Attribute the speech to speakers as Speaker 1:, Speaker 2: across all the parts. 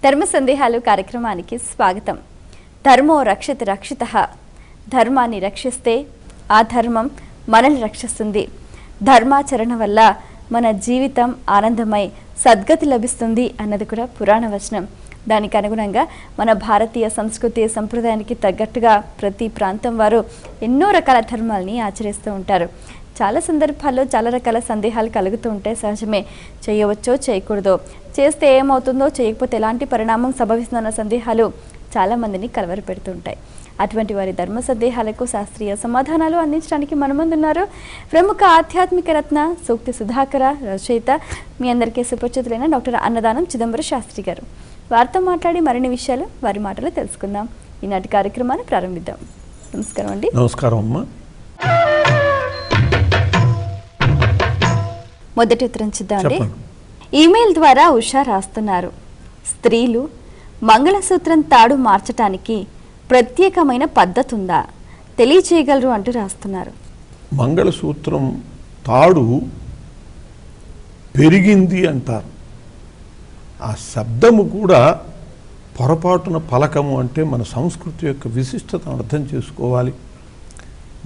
Speaker 1: ధర్మ సందేహాలు కార్యక్రమానికి స్వాగతం. ధర్మో రక్షిత రక్షితః. ధర్మాన్ని రక్షిస్తే ఆ ధర్మం మనల్ని రక్షిస్తుంది. ధర్మాచరణ వల్ల మన జీవితం ఆనందమై సద్గతి లభిస్తుంది అన్నది కూడా పురాణ వచనం. దానికి అనుగుణంగా మన భారతీయ సంస్కృతి సంప్రదాయానికి తగ్గట్టుగా ప్రతి ప్రాంతం వారు ఎన్నో రకాల ధర్మాలని ఆచరిస్తూ ఉంటారు. చాలా సందర్భాల్లో చాలా రకాల సందేహాలు కలుగుతూ ఉంటాయి. సహజమే. చేయవచ్చో చేయకూడదో, చేస్తే ఏమవుతుందో, చేయకపోతే ఎలాంటి పరిణామం సంభవిస్తుందన్న సందేహాలు చాలామందిని కలవర పెడుతుంటాయి. అటువంటి వారి ధర్మ సందేహాలకు శాస్త్రీయ సమాధానాలు అందించడానికి మన ముందున్నారు ప్రముఖ ఆధ్యాత్మిక రత్న సూక్తి సుధాకర రచయిత, మీ అందరికీ సుపరిచితులైన డాక్టర్ అన్నదానం చిదంబర శాస్త్రి గారు. వారితో మాట్లాడి మరిన్ని విషయాలు వారి మాటలు తెలుసుకుందాం. ఈనాటి కార్యక్రమాన్ని ప్రారంభిద్దాం. నమస్కారం అండి.
Speaker 2: నమస్కారం అమ్మా.
Speaker 1: మొదటి ఉత్తరం చూద్దామండి. ఈమెయిల్ ద్వారా ఉషా రాస్తున్నారు, స్త్రీలు మంగళసూత్రం తాడు మార్చటానికి ప్రత్యేకమైన పద్ధతి ఉందా, తెలియచేయగలరు అంటూ రాస్తున్నారు.
Speaker 2: మంగళసూత్రం తాడు పెరిగింది అంటారు. ఆ శబ్దము కూడా పొరపాటున పలకము అంటే మన సంస్కృతి యొక్క విశిష్టతను అర్థం చేసుకోవాలి.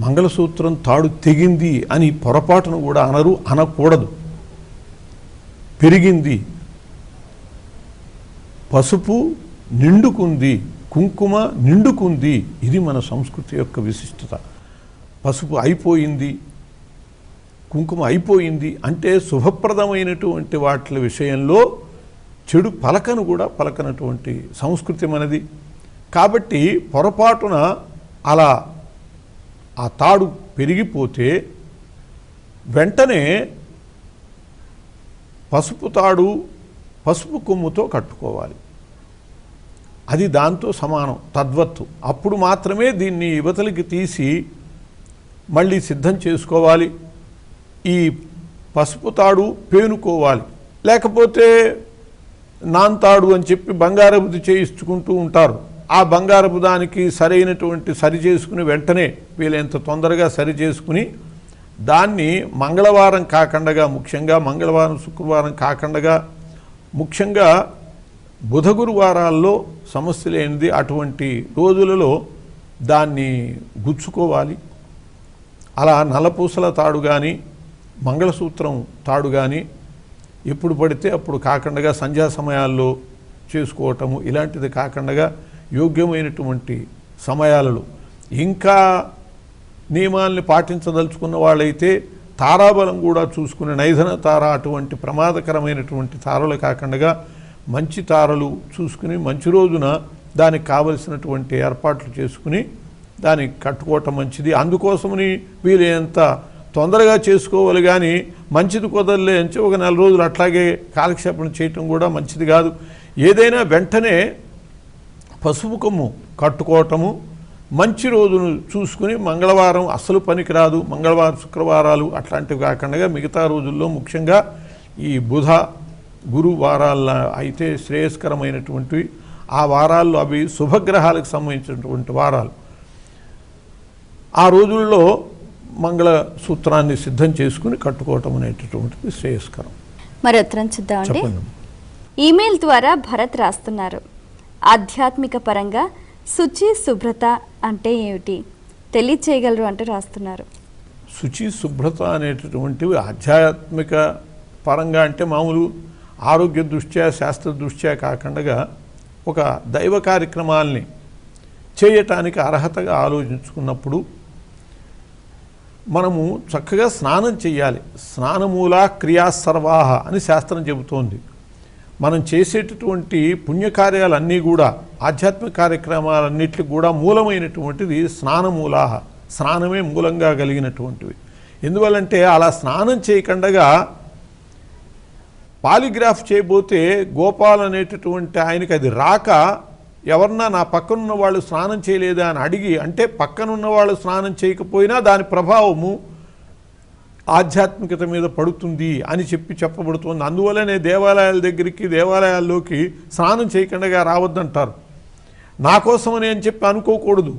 Speaker 2: మంగళసూత్రం తాడు తెగింది అని పొరపాటును కూడా అనకూడదు. పెరిగింది, పసుపు నిండుకుంది, కుంకుమ నిండుకుంది, ఇది మన సంస్కృతి యొక్క విశిష్టత. పసుపు అయిపోయింది, కుంకుమ అయిపోయింది అంటే శుభప్రదమైనటువంటి వాటి విషయంలో చెడు పలకను కూడా పలకనటువంటి సంస్కృతి మనది. కాబట్టి పొరపాటున అలా ఆ తాడు పెరిగిపోతే వెంటనే పసుపు తాడు పసుపు కొమ్ముతో కట్టుకోవాలి. అది దాంతో సమానం, తద్వత్తు. అప్పుడు మాత్రమే దీన్ని యువతలకి తీసి మళ్ళీ సిద్ధం చేసుకోవాలి. ఈ పసుపు తాడు పేనుకోవాలి. లేకపోతే నాంతాడు అని చెప్పి బంగారపుది చేయించుకుంటూ ఉంటారు. ఆ బంగారపు దానికి సరైనటువంటి సరి చేసుకుని వెంటనే వీలైనంత తొందరగా సరి చేసుకుని దాన్ని మంగళవారం కాకుండా, ముఖ్యంగా మంగళవారం శుక్రవారం కాకుండా, ముఖ్యంగా బుధ గురువారాల్లో సమస్య లేనిది అటువంటి రోజులలో దాన్ని గుచ్చుకోవాలి. అలా నల్లపూసల తాడు కానీ మంగళసూత్రం తాడు కానీ ఎప్పుడు పడితే అప్పుడు కాకుండా సంధ్యా సమయాల్లో చేసుకోవటము, ఇలాంటిది కాకుండా యోగ్యమైనటువంటి సమయాలలో ఇంకా నియమాల్ని పాటించదలుచుకున్న వాళ్ళైతే తారాబలం కూడా చూసుకుని నైధన తార అటువంటి ప్రమాదకరమైనటువంటి తారలు కాకుండా మంచి తారలు చూసుకుని మంచి రోజున దానికి కావలసినటువంటి ఏర్పాట్లు చేసుకుని దానికి కట్టుకోవటం మంచిది. అందుకోసమని వీలైనంత తొందరగా చేసుకోవాలి, కానీ మంచిది కుదరలే అని ఒక 4 రోజులు అట్లాగే కాలక్షేపణ చేయటం కూడా మంచిది కాదు. ఏదైనా వెంటనే పసుపు కొమ్ము కట్టుకోవటము, మంచి రోజును చూసుకుని, మంగళవారం అస్సలు పనికిరాదు, మంగళవారం శుక్రవారాలు అట్లాంటివి కాకుండా మిగతా రోజుల్లో ముఖ్యంగా ఈ బుధ గురు వారాల అయితే శ్రేయస్కరమైనటువంటివి. ఆ వారాల్లో అవి శుభగ్రహాలకు సంబంధించినటువంటి వారాలు. ఆ రోజుల్లో మంగళసూత్రాన్ని సిద్ధం చేసుకుని కట్టుకోవటం అనేటటువంటిది శ్రేయస్కరం.
Speaker 1: మరి ఉత్తరం చూద్దామండి. ఈమెయిల్ ద్వారా భరత్ రాస్తున్నారు, ఆధ్యాత్మిక పరంగా శుచి శుభ్రత అంటే ఏమిటి, తెలియచేయగలరు అంటూ రాస్తున్నారు.
Speaker 2: శుచి శుభ్రత అనేటటువంటివి ఆధ్యాత్మిక పరంగా అంటే మామూలు ఆరోగ్య దృష్ట్యా శాస్త్ర దృష్ట్యా కాకుండా ఒక దైవ కార్యక్రమాల్ని చేయటానికి అర్హతగా ఆలోచించుకున్నప్పుడు మనము చక్కగా స్నానం చేయాలి. స్నానమూలా క్రియా సర్వాహ అని శాస్త్రం చెబుతోంది. మనం చేసేటటువంటి పుణ్యకార్యాలన్నీ కూడా ఆధ్యాత్మిక కార్యక్రమాలన్నిటికి కూడా మూలమైనటువంటిది స్నానమూలాహ. స్నానమే మూలంగా కలిగినటువంటివి. ఎందువల్లంటే అలా స్నానం చేయకుండా పాలిగ్రాఫ్ చేయబోతే గోపాల్ అనేటటువంటి ఆయనకి అది రాక ఎవరన్నా నా పక్కనున్న వాళ్ళు స్నానం చేయలేదా అని అడిగి, అంటే పక్కనున్న వాళ్ళు స్నానం చేయకపోయినా దాని ప్రభావము ఆధ్యాత్మికత మీద పడుతుంది అని చెప్పబడుతుంది. అందువల్లనే దేవాలయాల దగ్గరికి దేవాలయాల్లోకి స్నానం చేయకుండా రావద్దంటారు. నా కోసమని అని చెప్పి అనుకోకూడదు.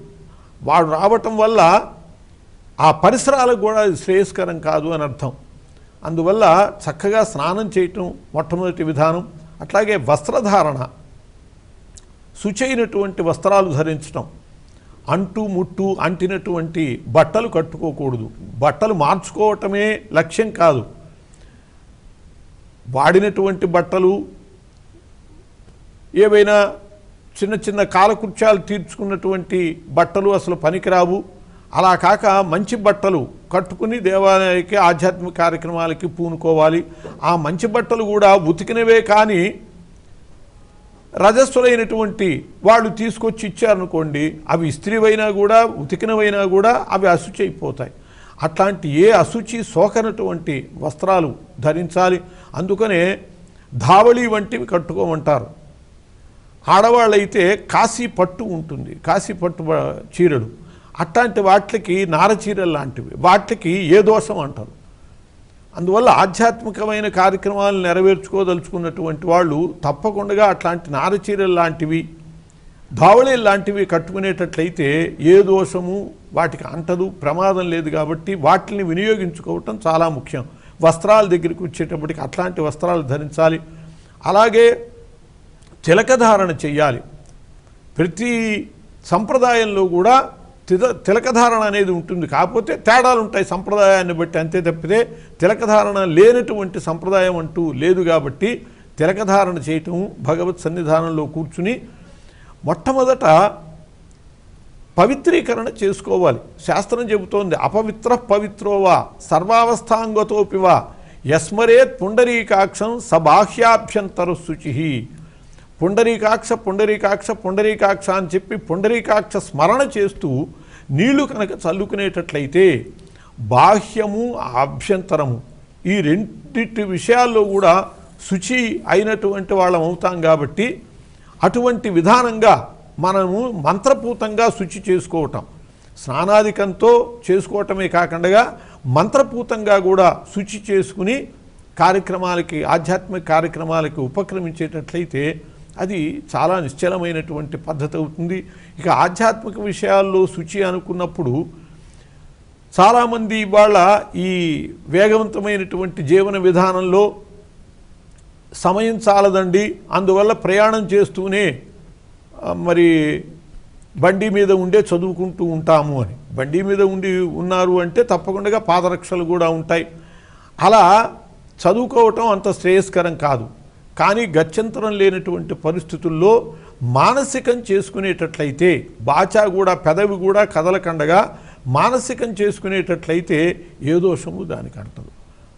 Speaker 2: వాడు రావటం వల్ల ఆ పరిసరాలకు కూడా శ్రేయస్కరం కాదు అని అర్థం. అందువల్ల చక్కగా స్నానం చేయటం మొట్టమొదటి విధానం. అట్లాగే వస్త్రధారణ శుచైనటువంటి వస్త్రాలు ధరించటం, అంటు ముట్టు అంటినటువంటి బట్టలు కట్టుకోకూడదు. బట్టలు మార్చుకోవటమే లక్ష్యం కాదు. వాడినటువంటి బట్టలు, ఏవైనా చిన్న చిన్న కాలకృత్యాలు తీర్చుకున్నటువంటి బట్టలు అసలు పనికిరావు. అలా కాక మంచి బట్టలు కట్టుకుని దేవాలయానికి ఆధ్యాత్మిక కార్యక్రమాలకి పూనుకోవాలి. ఆ మంచి బట్టలు కూడా ఉతికినవే కానీ రజస్సులైనటువంటి వాళ్ళు తీసుకొచ్చి ఇచ్చారనుకోండి, అవి ఇస్త్రీవైనా కూడా ఉతికినవైనా కూడా అవి అశుచి అయిపోతాయి. అట్లాంటి ఏ అశుచి సోకనటువంటి వస్త్రాలు ధరించాలి. అందుకనే ధావళి వంటివి కట్టుకోమంటారు. ఆడవాళ్ళైతే కాశీ పట్టు ఉంటుంది, కాశీ పట్టు చీరలు, అట్లాంటి వాటికి నారచీరలు లాంటివి, వాటికి ఏ దోషం అంటారు. అందువల్ల ఆధ్యాత్మికమైన కార్యక్రమాలు నెరవేర్చుకోదలుచుకున్నటువంటి వాళ్ళు తప్పకుండా అట్లాంటి నారచీరలు లాంటివి, ధావళీలు లాంటివి కట్టుకునేటట్లయితే ఏ దోషము వాటికి అంటదు, ప్రమాదం లేదు. కాబట్టి వాటిని వినియోగించుకోవటం చాలా ముఖ్యం. వస్త్రాల దగ్గరికి వచ్చేటప్పటికి అట్లాంటి వస్త్రాలు ధరించాలి. అలాగే తిలకధారణ చెయ్యాలి. ప్రతి సంప్రదాయంలో కూడా తిలకధారణ అనేది ఉంటుంది. కాకపోతే తేడాలు ఉంటాయి సంప్రదాయాన్ని బట్టి, అంతే తప్పితే తిలకధారణ లేనటువంటి సంప్రదాయం అంటూ లేదు. కాబట్టి తిలకధారణ చేయటం, భగవత్ సన్నిధానంలో కూర్చుని మొట్టమొదట పవిత్రీకరణ చేసుకోవాలి. శాస్త్రం చెబుతోంది, అపవిత్ర పవిత్రోవా సర్వావస్థాంగతోపివా యస్మరేత్ పుండరీకాక్షం సబాహ్యాభ్యంతర శుచి. పుండరీకాక్ష పుండరీకాక్ష పుండరీకాక్ష అని చెప్పి పుండరీకాక్ష స్మరణ చేస్తూ నీళ్లు కనుక చల్లుకునేటట్లయితే బాహ్యము ఆభ్యంతరము ఈ రెండింటి విషయాల్లో కూడా శుచి అయినటువంటి వాళ్ళం అవుతాం. కాబట్టి అటువంటి విధానంగా మనము మంత్రపూతంగా శుచి చేసుకోవటం, స్నానాధికంతో చేసుకోవటమే కాకుండా మంత్రపూతంగా కూడా శుచి చేసుకుని కార్యక్రమాలకి, ఆధ్యాత్మిక కార్యక్రమాలకి ఉపక్రమించేటట్లయితే అది చాలా నిశ్చలమైనటువంటి పద్ధతి అవుతుంది. ఇక ఆధ్యాత్మిక విషయాల్లో శుచి అనుకున్నప్పుడు చాలామంది ఇవాళ ఈ వేగవంతమైనటువంటి జీవన విధానంలో సమయం చాలదండి, అందువల్ల ప్రయాణం చేస్తూనే మరి బండి మీద ఉండే చదువుకుంటూ ఉంటాము అని. బండి మీద ఉన్నారు అంటే తప్పకుండా పాదరక్షలు కూడా ఉంటాయి. అలా చదువుకోవటం అంత శ్రేయస్కరం కాదు. కానీ గత్యంతరం లేనటువంటి పరిస్థితుల్లో మానసికం చేసుకునేటట్లయితే, బాచా కూడా పెదవి కూడా కదలకండగా మానసికం చేసుకునేటట్లయితే ఏ దోషము దానికి అంటదు.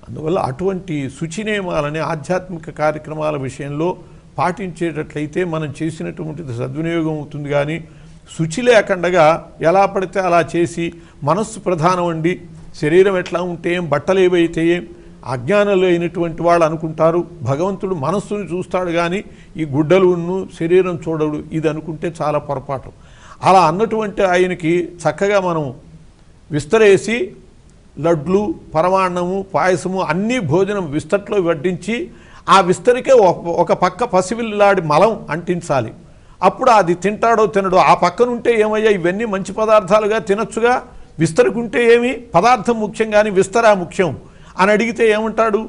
Speaker 2: అందువల్ల అటువంటి శుచి నియమాలని ఆధ్యాత్మిక కార్యక్రమాల విషయంలో పాటించేటట్లయితే మనం చేసినటువంటిది సద్వినియోగం అవుతుంది. కానీ శుచి లేకుండా ఎలా పడితే అలా చేసి మనస్సు ప్రధానం అండి, శరీరం ఎట్లా ఉంటే ఏం, బట్టలు ఏవైతే ఏం, అజ్ఞానులు అయినటువంటి వాళ్ళు అనుకుంటారు భగవంతుడు మనస్సును చూస్తాడు కానీ ఈ గుడ్డలును శరీరం చూడడు, ఇది అనుకుంటే చాలా పొరపాటు. అలా అన్నటువంటి ఆయనకి చక్కగా మనం విస్తరేసి లడ్లు, పరమాన్నము, పాయసము అన్నీ భోజనం విస్తట్లో వడ్డించి ఆ విస్తరికే ఒక పక్క పసివిల్లాడి మలం అంటించాలి. అప్పుడు అది తింటాడో తినడో. ఆ పక్కనుంటే ఏమయ్యా ఇవన్నీ మంచి పదార్థాలుగా తినచ్చుగా, విస్తరికుంటే ఏమి, పదార్థం ముఖ్యం కానీ విస్తరా ముఖ్యం అని అడిగితే ఏమంటాడు,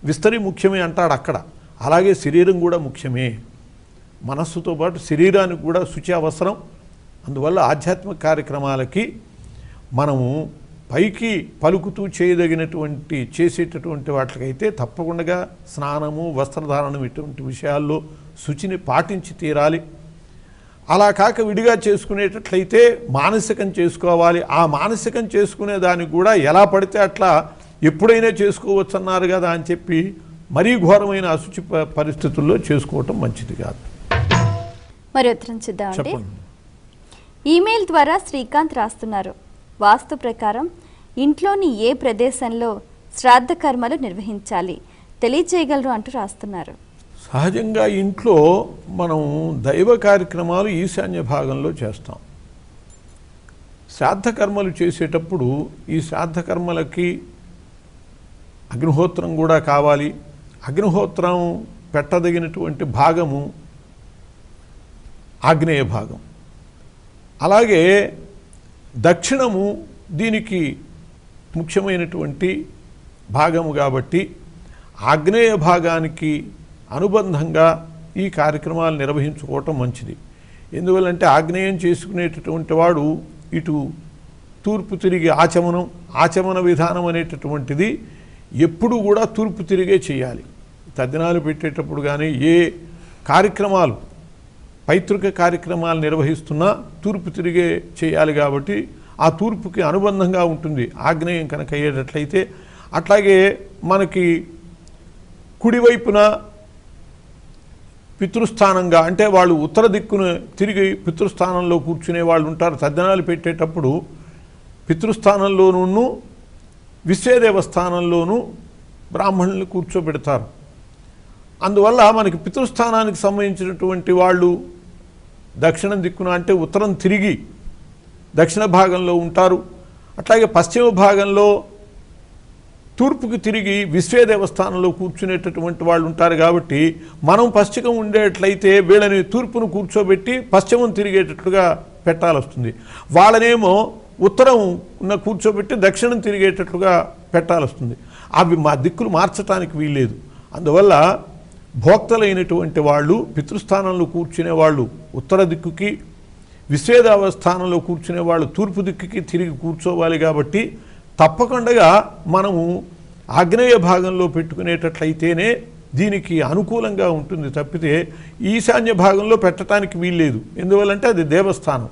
Speaker 2: విస్తరి ముఖ్యమే అంటాడు అక్కడ. అలాగే శరీరం కూడా ముఖ్యమే, మనస్సుతో పాటు శరీరానికి కూడా శుచి అవసరం. అందువల్ల ఆధ్యాత్మిక కార్యక్రమాలకి మనము పైకి పలుకుతూ చేయదగినటువంటి చేసేటటువంటి వాటికైతే తప్పకుండా స్నానము, వస్త్రధారణం ఇటువంటి విషయాల్లో శుచిని పాటించి తీరాలి. అలా కాక విడిగా చేసుకునేటట్లయితే మానసికం చేసుకోవాలి. ఆ మానసికం చేసుకునే దానికి కూడా ఎలా పడితే అట్లా ఎప్పుడైనా చేసుకోవచ్చు అన్నారు కదా అని చెప్పి మరీ ఘోరమైన అశుచి పరిస్థితుల్లో చేసుకోవటం మంచిది కాదు.
Speaker 1: మరి ఉత్తరం చూద్దామండి. ఈమెయిల్ ద్వారా శ్రీకాంత్ రాస్తున్నారు, వాస్తు ప్రకారం ఇంట్లోని ఏ ప్రదేశంలో శ్రాద్ధ కర్మలు నిర్వహించాలి తెలియజేయగలరు అంటూ రాస్తున్నారు.
Speaker 2: సహజంగా ఇంట్లో మనం దైవ కార్యక్రమాలు ఈశాన్య భాగంలో చేస్తాం. శ్రాద్ధ కర్మలు చేసేటప్పుడు ఈ శ్రాద్ధ కర్మలకి అగ్నిహోత్రం కూడా కావాలి. అగ్నిహోత్రం పెట్టదగినటువంటి భాగము ఆగ్నేయ భాగం. అలాగే దక్షిణము దీనికి ముఖ్యమైనటువంటి భాగము కాబట్టి ఆగ్నేయ భాగానికి అనుబంధంగా ఈ కార్యక్రమాలు నిర్వహించుకోవటం మంచిది. ఎందువల్లంటే ఆగ్నేయం చేసుకునేటటువంటి వాడు ఇటు తూర్పు తిరిగి ఆచమన విధానం అనేటటువంటిది ఎప్పుడు కూడా తూర్పు తిరిగే చేయాలి. తద్దినాలు పెట్టేటప్పుడు కానీ ఏ కార్యక్రమాలు పైతృక కార్యక్రమాలు నిర్వహిస్తున్నా తూర్పు తిరిగే చేయాలి. కాబట్టి ఆ తూర్పుకి అనుబంధంగా ఉంటుంది ఆగ్నేయం కనుక అయ్యేటట్లయితే. అట్లాగే మనకి కుడివైపున పితృస్థానంగా అంటే వాళ్ళు ఉత్తర దిక్కున తిరిగి పితృస్థానంలో కూర్చునే వాళ్ళు ఉంటారు. తద్దినాలు పెట్టేటప్పుడు పితృస్థానంలోనూ విశ్వేదేవస్థానంలోనూ బ్రాహ్మణుల్ని కూర్చోబెడతారు. అందువల్ల మనకి పితృస్థానానికి సంబంధించినటువంటి వాళ్ళు దక్షిణ దిక్కున అంటే ఉత్తరం తిరిగి దక్షిణ భాగంలో ఉంటారు. అట్లాగే పశ్చిమ భాగంలో తూర్పుకి తిరిగి విశ్వేదేవస్థానంలో కూర్చునేటటువంటి వాళ్ళు ఉంటారు. కాబట్టి మనం పశ్చిమం ఉండేట్లయితే వీళ్ళని తూర్పును కూర్చోబెట్టి పశ్చిమం తిరిగేటట్లుగా పెట్టాల్సి వాళ్ళనేమో ఉత్తరం కూర్చోబెట్టి దక్షిణం తిరిగేటట్లుగా పెట్టాల్సి అవి మా దిక్కులు మార్చడానికి వీల్లేదు. అందువల్ల భోక్తలైనటువంటి వాళ్ళు పితృస్థానంలో కూర్చునే వాళ్ళు ఉత్తర దిక్కుకి, విశ్వేదేవస్థానంలో కూర్చునే వాళ్ళు తూర్పు దిక్కుకి తిరిగి కూర్చోవాలి. కాబట్టి తప్పకుండా మనము ఆగ్నేయ భాగంలో పెట్టుకునేటట్లయితేనే దీనికి అనుకూలంగా ఉంటుంది. తప్పితే ఈశాన్య భాగంలో పెట్టడానికి వీల్లేదు. ఎందువల్లంటే అది దేవస్థానం.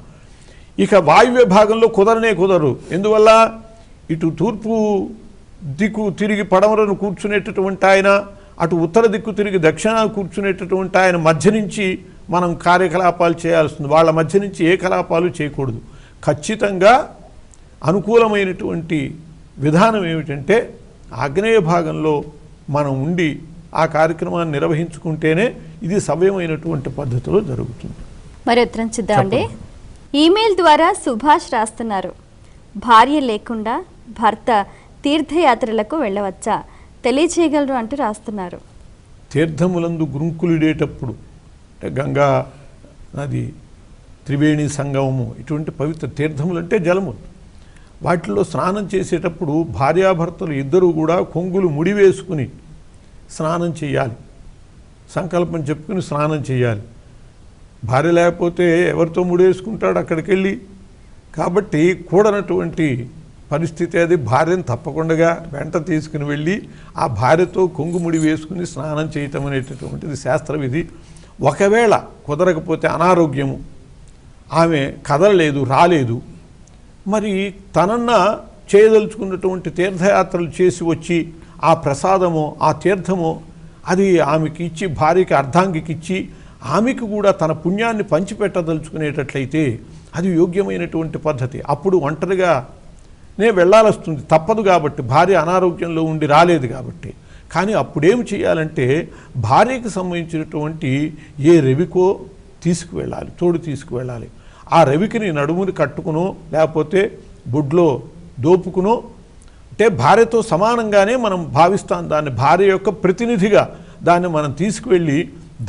Speaker 2: ఇక వాయువ్య భాగంలో కుదరరు. ఎందువల్ల ఇటు తూర్పు దిక్కు తిరిగి పడమరను కూర్చునేటటువంటి ఆయన, అటు ఉత్తర దిక్కు తిరిగి దక్షిణ కూర్చునేటటువంటి ఆయన మధ్య నుంచి మనం కార్యకలాపాలు చేయాల్సింది. వాళ్ళ మధ్య నుంచి ఏ కలాపాలు చేయకూడదు. ఖచ్చితంగా అనుకూలమైనటువంటి విధానం ఏమిటంటే ఆగ్నేయ భాగంలో మనం ఉండి ఆ కార్యక్రమాన్ని నిర్వహించుకుంటేనే ఇది సవ్యమైనటువంటి పద్ధతిలో జరుగుతుంది.
Speaker 1: మరి ఉత్తరం చూద్దామండి. ఈమెయిల్ ద్వారా సుభాష్ రాస్తున్నారు, భార్య లేకుండా భర్త తీర్థయాత్రలకు వెళ్ళవచ్చా, తెలియచేయగలరు అంటూ రాస్తున్నారు.
Speaker 2: తీర్థములందు గురుంకులుడేటప్పుడు అంటే గంగా నది, త్రివేణి సంగమము, ఇటువంటి పవిత్ర తీర్థములు అంటే జలములు, వాటిల్లో స్నానం చేసేటప్పుడు భార్యాభర్తలు ఇద్దరూ కూడా కొంగులు ముడివేసుకుని స్నానం చేయాలి. సంకల్పం చెప్పుకుని స్నానం చేయాలి. భార్య లేకపోతే ఎవరితో ముడేసుకుంటాడు అక్కడికి వెళ్ళి. కాబట్టి కూడనటువంటి పరిస్థితి అది. భార్యను తప్పకుండా వెంట తీసుకుని వెళ్ళి ఆ భార్యతో కొంగు ముడి వేసుకుని స్నానం చేయటం అనేటటువంటిది శాస్త్రవిధి. ఒకవేళ కుదరకపోతే అనారోగ్యము, ఆమె కదలలేదు, రాలేదు, మరి తనన్న చేయదలుచుకున్నటువంటి తీర్థయాత్రలు చేసి వచ్చి ఆ ప్రసాదమో ఆ తీర్థమో అది ఆమెకి ఇచ్చి, భార్యకి అర్ధాంగికి ఇచ్చి ఆమెకు కూడా తన పుణ్యాన్ని పంచిపెట్టదలుచుకునేటట్లయితే అది యోగ్యమైనటువంటి పద్ధతి. అప్పుడు ఒంటరిగానే వెళ్ళాల్సి తప్పదు. కాబట్టి భార్య అనారోగ్యంలో ఉండి రాలేదు కాబట్టి. కానీ అప్పుడేమి చేయాలంటే భార్యకు సంబంధించినటువంటి ఏ రవికో తీసుకువెళ్ళాలి, తోడు తీసుకువెళ్ళాలి. ఆ రవికిని నడుముని కట్టుకునో లేకపోతే బొడ్లో దోపుకునో, అంటే భార్యతో సమానంగానే మనం భావిస్తాం దాన్ని. భార్య యొక్క ప్రతినిధిగా దాన్ని మనం తీసుకువెళ్ళి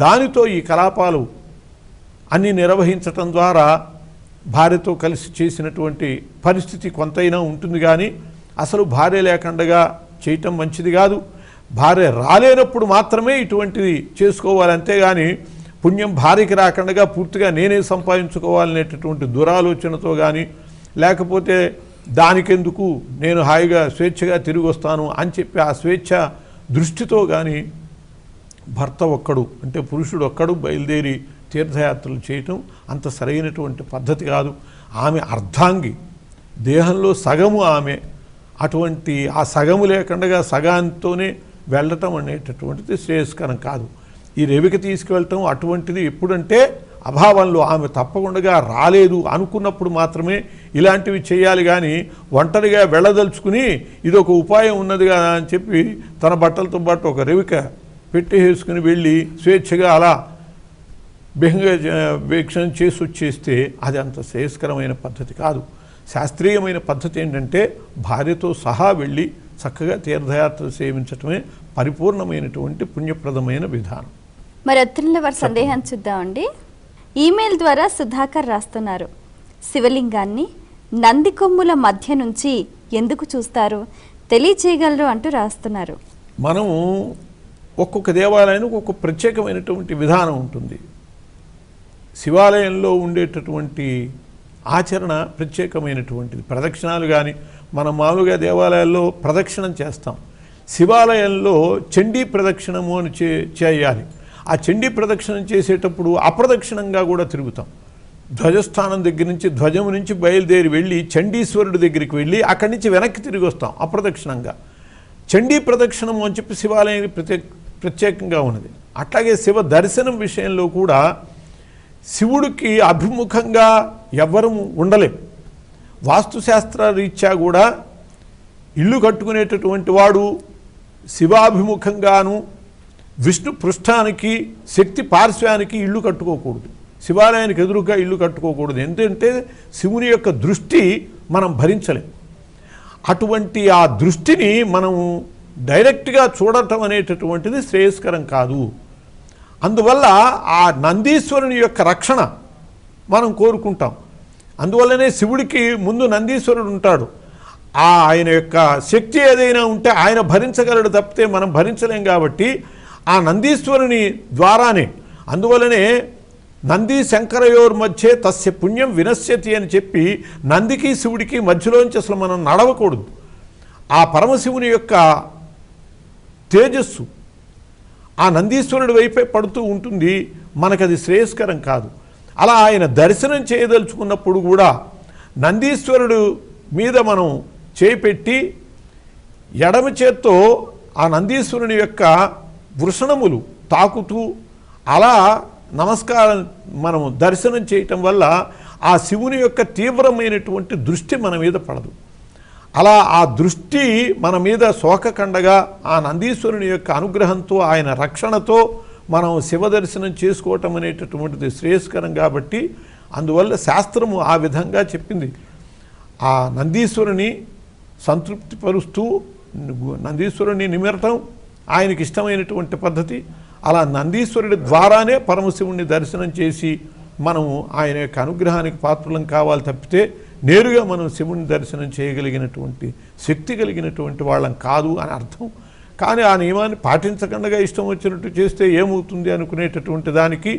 Speaker 2: దానితో ఈ కలాపాలు అన్నీ నిర్వహించటం ద్వారా భార్యతో కలిసి చేసినటువంటి పరిస్థితి కొంతైనా ఉంటుంది. కానీ అసలు భార్య లేకుండా చేయటం మంచిది కాదు. భార్య రాలేనప్పుడు మాత్రమే ఇటువంటిది చేసుకోవాలి. అంతేగాని పుణ్యం భార్యకి రాకుండా పూర్తిగా నేనే సంపాదించుకోవాలనేటటువంటి దురాలోచనతో కానీ, లేకపోతే దానికెందుకు నేను హాయిగా స్వేచ్ఛగా తిరిగి వస్తాను అని చెప్పి ఆ స్వేచ్ఛ దృష్టితో కానీ భర్త ఒక్కడు అంటే పురుషుడు ఒక్కడు బయలుదేరి తీర్థయాత్రలు చేయటం అంత సరైనటువంటి పద్ధతి కాదు. ఆమె అర్ధాంగి, దేహంలో సగము ఆమె. అటువంటి ఆ సగము లేకుండా సగాంతోనే వెళ్ళటం అనేటటువంటిది శ్రేయస్కరం కాదు. ఈ రవికి తీసుకువెళ్ళటం అటువంటిది ఎప్పుడంటే అభావంలో, ఆమె తప్పకుండా రాలేదు అనుకున్నప్పుడు మాత్రమే ఇలాంటివి చేయాలి. కానీ ఒంటరిగా వెళ్ళదలుచుకుని ఇదొక ఉపాయం ఉన్నది కదా అని చెప్పి తన బట్టలతో పాటు ఒక రవిక పెట్టేసుకుని వెళ్ళి స్వేచ్ఛగా అలా వీక్షణ చేసి వచ్చేస్తే అది అంత శ్రేయస్కరమైన పద్ధతి కాదు. శాస్త్రీయమైన పద్ధతి ఏంటంటే భార్యతో సహా వెళ్ళి చక్కగా తీర్థయాత్రలు సేవించటమే పరిపూర్ణమైనటువంటి పుణ్యప్రదమైన విధానం.
Speaker 1: మరి ఉత్తరంలో వారి సందేహాన్ని చూద్దామండి. ఈమెయిల్ ద్వారా సుధాకర్ రాస్తున్నారు, శివలింగాన్ని నంది కొమ్ముల మధ్య నుంచి ఎందుకు చూస్తారు, తెలియచేయగలరు అంటూ రాస్తున్నారు.
Speaker 2: మనము ఒక్కొక్క దేవాలయానికి ఒక్కొక్క ప్రత్యేకమైనటువంటి విధానం ఉంటుంది. శివాలయంలో ఉండేటటువంటి ఆచరణ ప్రత్యేకమైనటువంటిది. ప్రదక్షిణాలు కానీ మనం మామూలుగా దేవాలయాల్లో ప్రదక్షిణం చేస్తాం, శివాలయంలో చండీ ప్రదక్షిణము అని చేయాలి. ఆ చండీ ప్రదక్షిణం చేసేటప్పుడు అప్రదక్షిణంగా కూడా తిరుగుతాం. ధ్వజస్థానం దగ్గర నుంచి ధ్వజం నుంచి బయలుదేరి వెళ్ళి చండీశ్వరుడి దగ్గరికి వెళ్ళి అక్కడి నుంచి వెనక్కి తిరిగి వస్తాం అప్రదక్షిణంగా. చండీ ప్రదక్షిణము అని చెప్పి శివాలయానికి ప్రత్యేకంగా ఉన్నది. అట్లాగే శివ దర్శనం విషయంలో కూడా శివుడికి అభిముఖంగా ఎవ్వరూ ఉండలేం. వాస్తుశాస్త్ర రీత్యా కూడా ఇల్లు కట్టుకునేటటువంటి వాడు శివాభిముఖంగాను విష్ణు పృష్ఠానికి శక్తి పార్శ్వానికి ఇల్లు కట్టుకోకూడదు, శివాలయానికి ఎదురుగా ఇల్లు కట్టుకోకూడదు. ఎందుకంటే శివుని యొక్క దృష్టి మనం భరించలేం. అటువంటి ఆ దృష్టిని మనం డైరెక్ట్గా చూడటం అనేటటువంటిది శ్రేయస్కరం కాదు. అందువల్ల ఆ నందీశ్వరుని యొక్క రక్షణ మనం కోరుకుంటాం. అందువల్లనే శివుడికి ముందు నందీశ్వరుడు ఉంటాడు. ఆయన యొక్క శక్తి ఏదైనా ఉంటే ఆయన భరించగలడు తప్పితే మనం భరించలేం. కాబట్టి ఆ నందీశ్వరుని ద్వారానే, అందువల్లనే నంది శంకరయోర్ మధ్యే తస్య పుణ్యం వినశ్యతి అని చెప్పి నందికి శివుడికి మధ్యలోంచి అసలు మనం నడవకూడదు. ఆ పరమశివుని యొక్క తేజస్సు ఆ నందీశ్వరుడి వైపే పడుతూ ఉంటుంది, మనకది శ్రేయస్కరం కాదు. అలా ఆయన దర్శనం చేయదలుచుకున్నప్పుడు కూడా నందీశ్వరుడు మీద మనం చేపెట్టి ఎడమ చేత్తో ఆ నందీశ్వరుని యొక్క వృషణములు తాకుతూ అలా నమస్కారం మనం దర్శనం చేయటం వల్ల ఆ శివుని యొక్క తీవ్రమైనటువంటి దృష్టి మన మీద పడదు. అలా ఆ దృష్టి మన మీద శోకకండగా ఆ నందీశ్వరుని యొక్క అనుగ్రహంతో ఆయన రక్షణతో మనం శివ దర్శనం చేసుకోవటం అనేటటువంటిది శ్రేయస్కరం. కాబట్టి అందువల్ల శాస్త్రము ఆ విధంగా చెప్పింది. ఆ నందీశ్వరుని సంతృప్తిపరుస్తూ నందీశ్వరుని నిమిరటం ఆయనకి ఇష్టమైనటువంటి పద్ధతి. అలా నందీశ్వరుడి ద్వారానే పరమశివుణ్ణి దర్శనం చేసి మనము ఆయన యొక్క అనుగ్రహానికి పాత్రలం కావాలి తప్పితే నేరుగా మనం శివుని దర్శనం చేయగలిగినటువంటి శక్తి కలిగినటువంటి వాళ్ళం కాదు అని అర్థం. కానీ ఆ నియమాన్ని పాటించకుండా ఇష్టం వచ్చినట్టు చేస్తే ఏమవుతుంది అనుకునేటటువంటి దానికి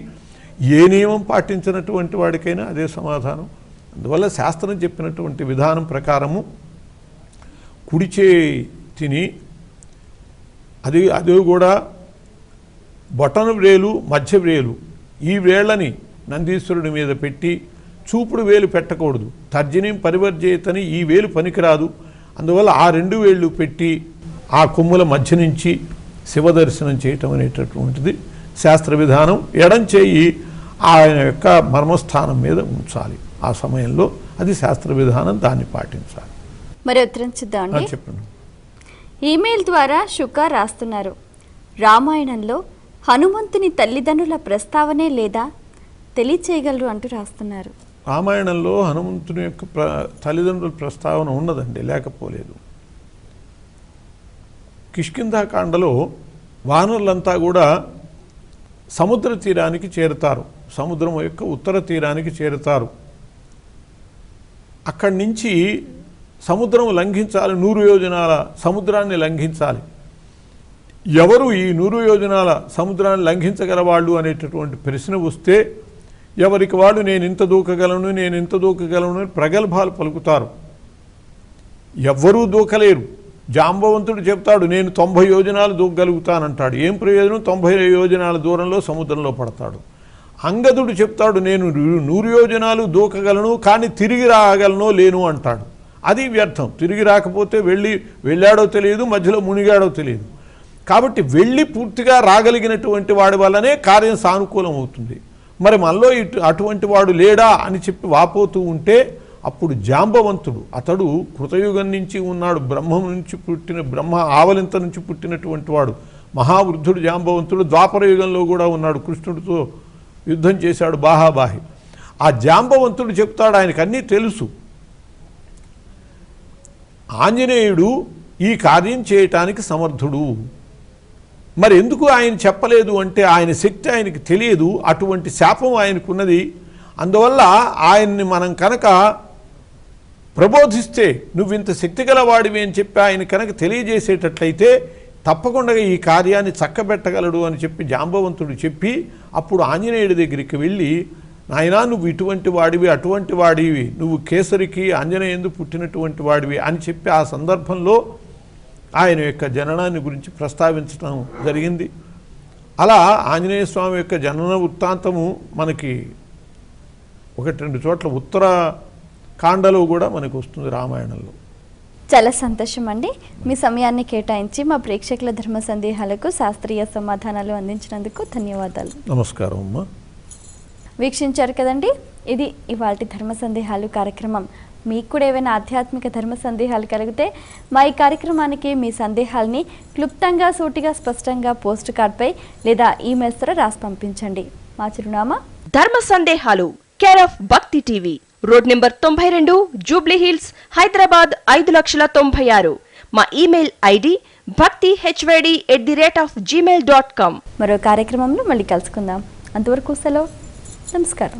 Speaker 2: ఏ నియమం పాటించినటువంటి వాడికైనా అదే సమాధానం. అందువల్ల శాస్త్రం చెప్పినటువంటి విధానం ప్రకారము కుడి చేతిని అది కూడా బొటన వ్రేలు మధ్య వ్రేలు ఈ వేళ్ళని నందీశ్వరుడి మీద పెట్టి చూపుడు వేలు పెట్టకూడదు. తర్జనీం పరివర్జేతని ఈ వేలు పనికిరాదు. అందువల్ల ఆ రెండు వేళ్ళు పెట్టి ఆ కొమ్ముల మధ్య నుంచి శివదర్శనం చేయటం అనేటటువంటిది శాస్త్ర విధానం. ఎడం చేయి ఆయన యొక్క మర్మస్థానం మీద ఉంచాలి ఆ సమయంలో, అది శాస్త్ర విధానం, దాన్ని పాటించాలి.
Speaker 1: మరి ఉత్తరం చూద్దామండి.
Speaker 2: చెప్పండి.
Speaker 1: ఈమెయిల్ ద్వారా శుక రాస్తున్నారు, రామాయణంలో హనుమంతుని తల్లిదండ్రుల ప్రస్తావనే లేదా, తెలియచేయగలరు అంటూ రాస్తున్నారు.
Speaker 2: రామాయణంలో హనుమంతుని యొక్క తల్లిదండ్రుల ప్రస్తావన ఉన్నదండి, లేకపోలేదు. కిష్కింధాకాండలో వానరులంతా కూడా సముద్ర తీరానికి చేరుతారు, సముద్రం యొక్క ఉత్తర తీరానికి చేరుతారు. అక్కడి నుంచి సముద్రం లంఘించాలి, 100 యోజనాల సముద్రాన్ని లంఘించాలి. ఎవరు ఈ 100 యోజనాల సముద్రాన్ని లంఘించగలవాళ్ళు అనేటటువంటి ప్రశ్న వస్తే ఎవరికి వాళ్ళు నేను ఇంత దూకగలను అని ప్రగల్భాలు పలుకుతారు. ఎవ్వరూ దూకలేరు. జాంబవంతుడు చెప్తాడు నేను 90 యోజనాలు దూకగలుగుతానంటాడు. ఏం ప్రయోజనం, 90 యోజనాల దూరంలో సముద్రంలో పడతాడు. అంగదుడు చెప్తాడు నేను 100 యోజనాలు దూకగలను కానీ తిరిగి రాగలనో లేను అంటాడు. అది వ్యర్థం. తిరిగి రాకపోతే వెళ్ళాడో తెలియదు, మధ్యలో మునిగాడో తెలియదు. కాబట్టి వెళ్ళి పూర్తిగా రాగలిగినటువంటి వాడి వల్లనే కార్యం సానుకూలం అవుతుంది. మరి మనలో అటువంటి వాడు లేడా అని చెప్పి వాపోతూ ఉంటే అప్పుడు జాంబవంతుడు, అతడు కృతయుగం నుంచి ఉన్నాడు, బ్రహ్మ ఆవలింత నుంచి పుట్టినటువంటి వాడు, మహావృద్ధుడు జాంబవంతుడు. ద్వాపర యుగంలో కూడా ఉన్నాడు, కృష్ణుడితో యుద్ధం చేశాడు బాహాబాహి. ఆ జాంబవంతుడు చెప్తాడు, ఆయనకు అన్నీ తెలుసు, ఆంజనేయుడు ఈ కార్యం చేయటానికి సమర్థుడు. మరి ఎందుకు ఆయన చెప్పలేదు అంటే ఆయన శక్తి ఆయనకి తెలియదు, అటువంటి శాపం ఆయనకున్నది. అందువల్ల ఆయన్ని మనం కనుక ప్రబోధిస్తే నువ్వు ఇంత శక్తి గలవాడివి అని చెప్పి ఆయన కనుక తెలియజేసేటట్లయితే తప్పకుండా ఈ కార్యాన్ని చక్కబెట్టగలడు అని చెప్పి జాంబవంతుడు చెప్పి అప్పుడు ఆంజనేయుడి దగ్గరికి వెళ్ళి నాయనా నువ్వు ఇటువంటి వాడివి, అటువంటి వాడివి, నువ్వు కేసరికి ఆంజనేయందు పుట్టినటువంటి వాడివి అని చెప్పి ఆ సందర్భంలో ఆయన యొక్క జననాన్ని గురించి ప్రస్తావించడం జరిగింది. అలా ఆంజనేయ స్వామి యొక్క జనన వృత్తాంతము మనకి 1-2 చోట్ల ఉత్తర కాండలో కూడా మనకు వస్తుంది రామాయణంలో.
Speaker 1: చాలా సంతోషం అండి. మీ సమయాన్ని కేటాయించి మా ప్రేక్షకుల ధర్మ సందేహాలకు శాస్త్రీయ సమాధానాలు అందించినందుకు ధన్యవాదాలు.
Speaker 2: నమస్కారం అమ్మా.
Speaker 1: వీక్షించారు కదండి, ఇది ఇవాల్టి ధర్మ సందేహాలు కార్యక్రమం. మీకు కూడా ఏవైనా ఆధ్యాత్మిక ధర్మ సందేహాలు కలిగితే మా ఈ కార్యక్రమానికి మీ సందేహాల్ని క్లుప్తంగా, సూటిగా, స్పష్టంగా పోస్ట్ కార్డ్పై లేదా ఈమెయిల్స్ ద్వారా రాసి పంపించండి. మా చిరునామా
Speaker 3: ధర్మ సందేహాలు, కేర్ ఆఫ్ భక్తి TV, road number 92, Jubilee hills, Hyderabad 5,96,000. మా ఈమెయిల్ ఐడి bhaktihyd@gmail.com.
Speaker 1: మరో కార్యక్రమంలో మళ్ళీ కలుసుకుందాం. అంతవరకు సెలవు. నమస్కారం.